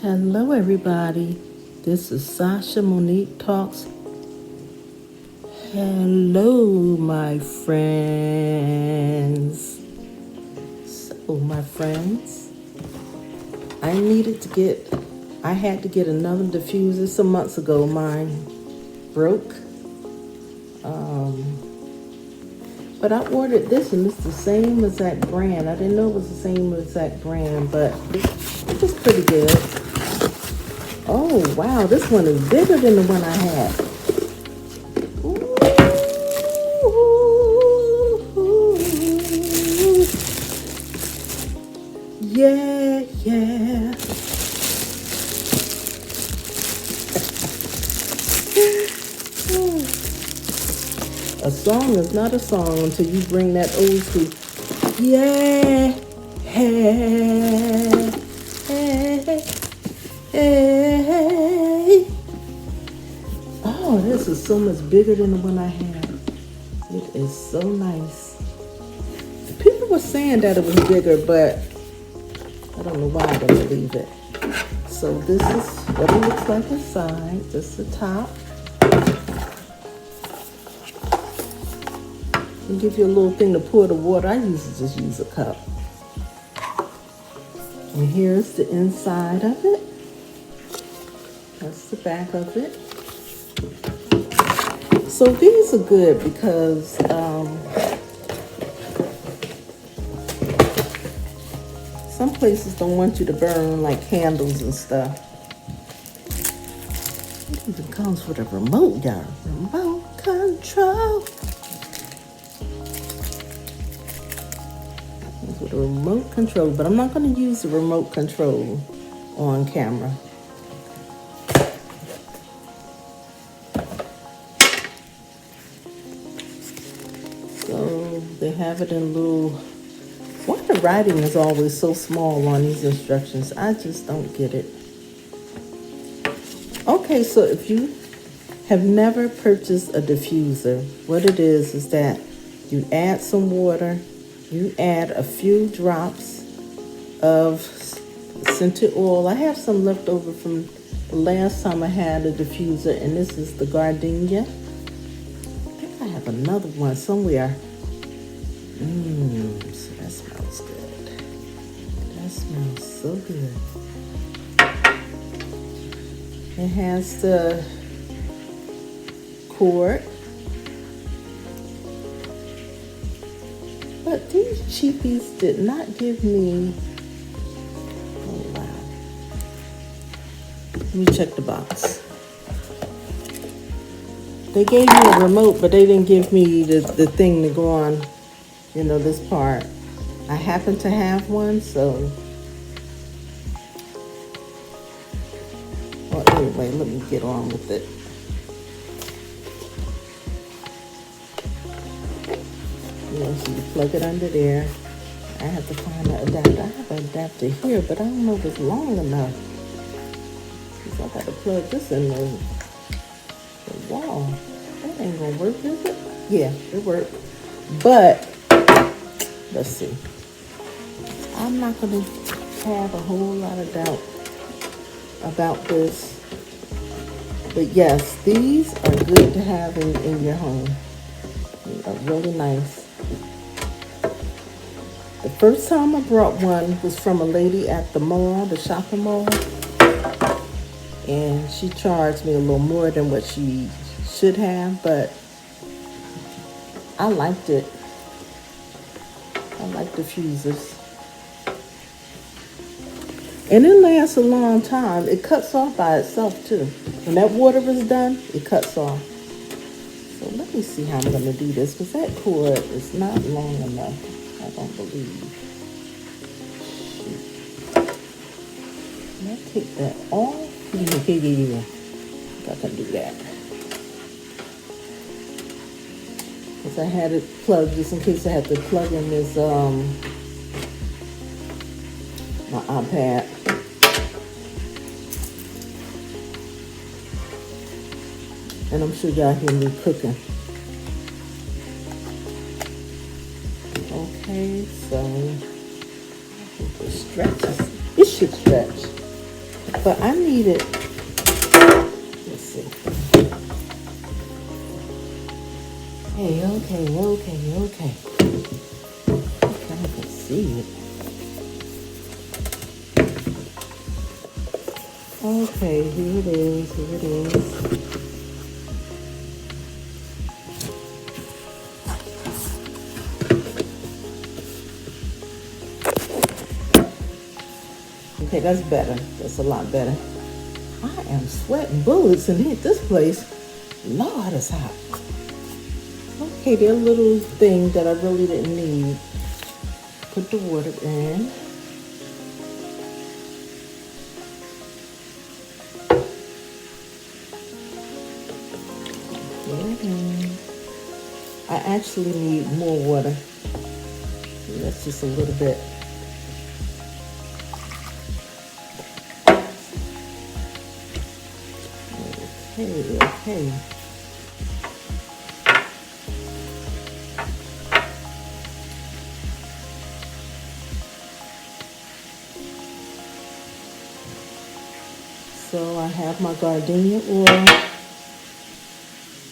Hello everybody, this is SashaMoniqueTalks. Hello my friends. So my friends, I had to get another diffuser some months ago. Mine broke. But I ordered this and it's the same exact brand. I didn't know it was the same exact brand, but it was pretty good. Oh, wow, this one is bigger than the one I had. Ooh. Yeah. A song is not a song until you bring that old school. Yeah. Hey. Oh, this is so much bigger than the one I had. It is so nice. People were saying that it was bigger, but I don't know why I don't believe it. So this is what it looks like inside. This is the top. And give you a little thing to pour the water. I usually just use a cup. And here's the inside of it. That's the back of it. So these are good because some places don't want you to burn like candles and stuff. It even comes with a remote, y'all. Remote control. With a remote control, but I'm not going to use the remote control on camera. So they have it in little. Why the writing is always so small on these instructions? I just don't get it. Okay, so if you have never purchased a diffuser, what it is that you add some water. You add a few drops of scented oil. I have some left over from the last time I had a diffuser, and this is the gardenia. I think I have another one somewhere. So that smells good. That smells so good. It has the cord. But these cheapies did not give me. Oh wow. Let me check the box. They gave me a remote, but they didn't give me the thing to go on, this part. I happen to have one, so. Well, anyway, let me get on with it. So you plug it under there. I have to find an adapter. I have an adapter here, but I don't know if it's long enough. So I got to plug this in the wall. That ain't gonna work, is it? Yeah, it worked. But let's see. I'm not gonna have a whole lot of doubt about this. But yes, these are good to have in your home. They are really nice. The first time I brought one was from a lady at the mall, the shopping mall. And she charged me a little more than what she should have, but I liked it. I like diffusers. And it lasts a long time. It cuts off by itself too. When that water is done, it cuts off. So let me see how I'm going to do this, because that cord is not long enough. I don't believe. Can I take that off? Yeah. I can do that. Because I had it plugged just in case I had to plug in this, my iPad. And I'm sure y'all hear me cooking. Okay, so it stretches. It should stretch. But I needed, let's see. Okay. I can see it. Okay, here it is. Okay, that's better. That's a lot better. I am sweating bullets in here. This place, Lord, it's hot. Okay, the little thing that I really didn't need. Put the water in. I actually need more water. That's just a little bit. Okay. So I have my gardenia oil.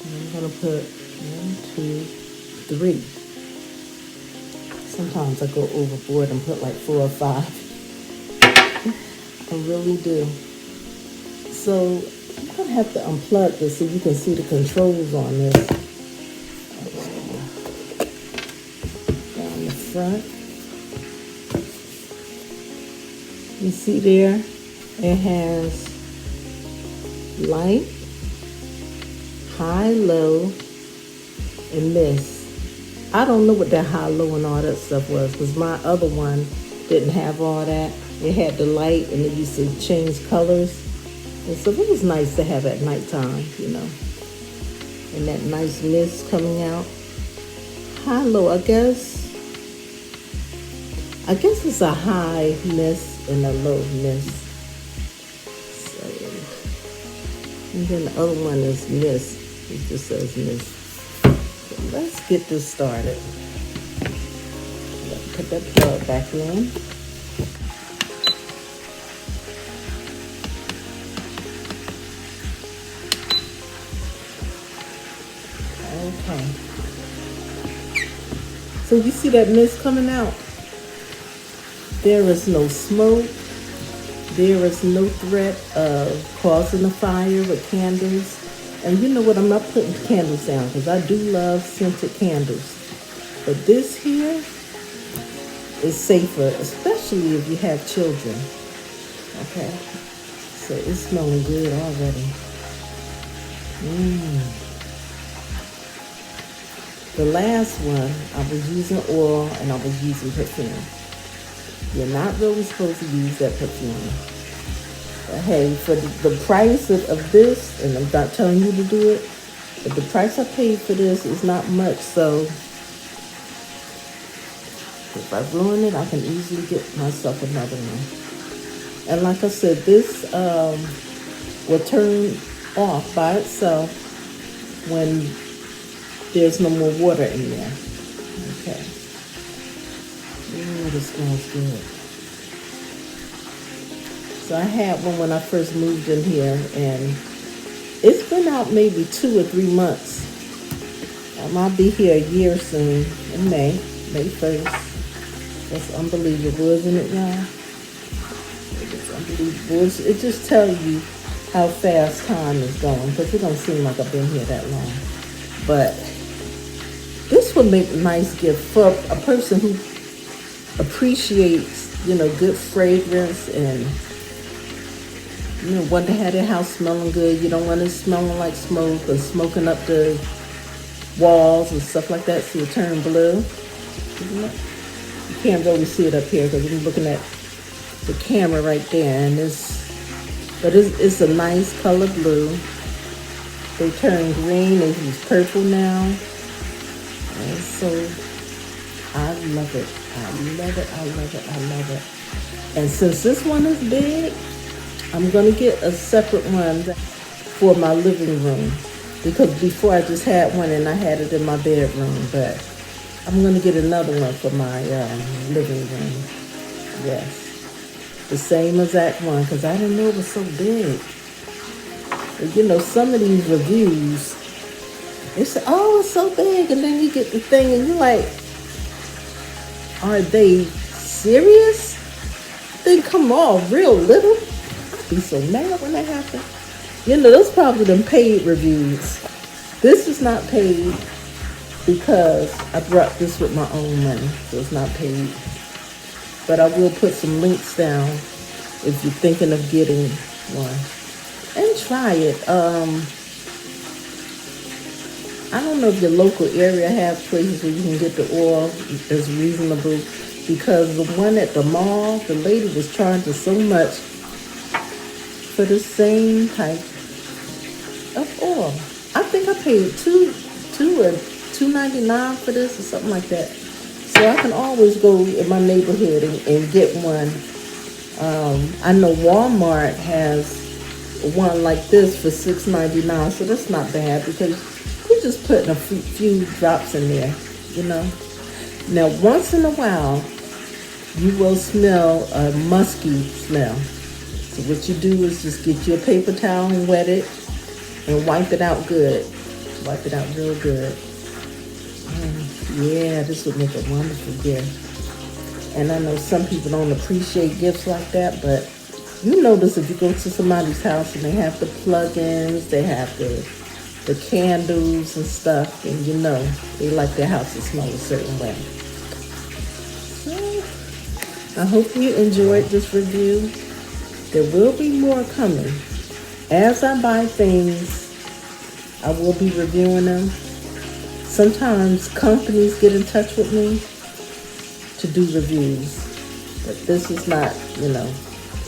I'm gonna put 1, 2, 3. Sometimes I go overboard and put like 4 or 5. I really do. So I'm gonna have to unplug this so you can see the controls on this. Down the front. You see there? It has light, high, low, and mist. I don't know what that high, low, and all that stuff was because my other one didn't have all that. It had the light and it used to change colors. And so it was nice to have at nighttime, you know. And that nice mist coming out. High, low, I guess it's a high mist and a low mist. So, and then the other one is mist. It just says mist. So let's get this started. Put that plug back in. Okay. So you see that mist coming out? There is no smoke. There is no threat of causing a fire with candles. And you know what? I'm not putting candles down because I do love scented candles. But this here is safer, especially if you have children. Okay. So it's smelling good already. The last one, I was using oil and I was using perfume. You're not really supposed to use that perfume. But hey, for the price of this, and I'm not telling you to do it, but the price I paid for this is not much, so if I ruin it, I can easily get myself another one. And like I said, this will turn off by itself when there's no more water in there. Okay. Ooh, this smells good. So I had one when I first moved in here, and it's been out maybe 2 or 3 months. I'll be here a year soon, in May 1st. That's unbelievable, isn't it, y'all? It's unbelievable. It just tells you how fast time is going, because it don't seem like I've been here that long. But this would make a nice gift for a person who appreciates, you know, good fragrance and, you know, want to have their house smelling good. You don't want it smelling like smoke or smoking up the walls and stuff like that, so you turn blue. You can't really see it up here because I'm looking at the camera right there, and it's a nice color blue. They turn green, they use purple now. And so I love it. I love it. And since this one is big, I'm gonna get a separate one for my living room, because before I just had one and I had it in my bedroom, but I'm gonna get another one for my living room. Yes. The same exact one, because I didn't know it was so big. But, you know, some of these reviews, they say, oh, it's so big, and then you get the thing, and you're like, are they serious? They come off real little. I'd be so mad when that happens. You know, those probably them paid reviews. This is not paid because I brought this with my own money, so it's not paid. But I will put some links down if you're thinking of getting one. And try it. I don't know if your local area have places where you can get the oil that's reasonable, because the one at the mall, the lady was charging so much for the same type of oil. I think I paid $2.99 for this or something like that. So I can always go in my neighborhood and get one. I know Walmart has one like this for $6.99, so that's not bad because you're just putting a few drops in there, you know. Now, once in a while, you will smell a musky smell. So what you do is just get your paper towel and wet it and wipe it out good. Wipe it out real good. Yeah, this would make a wonderful gift. And I know some people don't appreciate gifts like that, but you notice if you go to somebody's house and they have the plug-ins, they have the candles and stuff, and you know they like their house to smell a certain way. So, I hope you enjoyed this review. There will be more coming. As I buy things, I will be reviewing them. Sometimes companies get in touch with me to do reviews, but this is not, you know,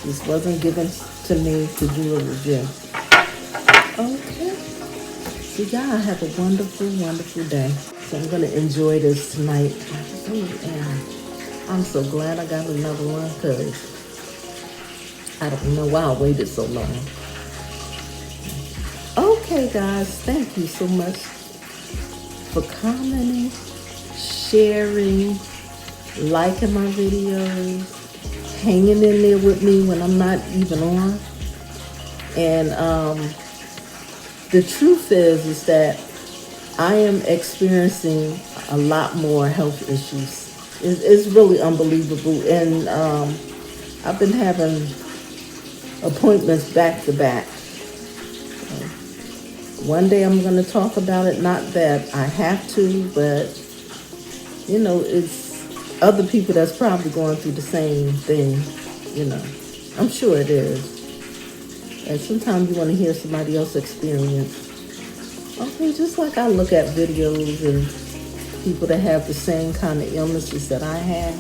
this wasn't given to me to do a review. Okay. So y'all have a wonderful, wonderful day. So I'm going to enjoy this tonight. I'm so glad I got another one because I don't know why I waited so long. Okay, guys, thank you so much for commenting, sharing, liking my videos, hanging in there with me when I'm not even on. And the truth is that I am experiencing a lot more health issues. It's really unbelievable. And I've been having appointments back to back. One day I'm going to talk about it. Not that I have to, but, you know, it's other people that's probably going through the same thing, you know. I'm sure it is. And sometimes you want to hear somebody else's experience. Okay, just like I look at videos and people that have the same kind of illnesses that I have.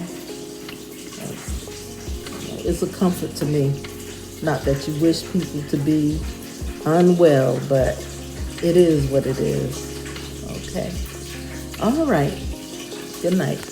It's a comfort to me. Not that you wish people to be unwell, but it is what it is. Okay. All right. Good night.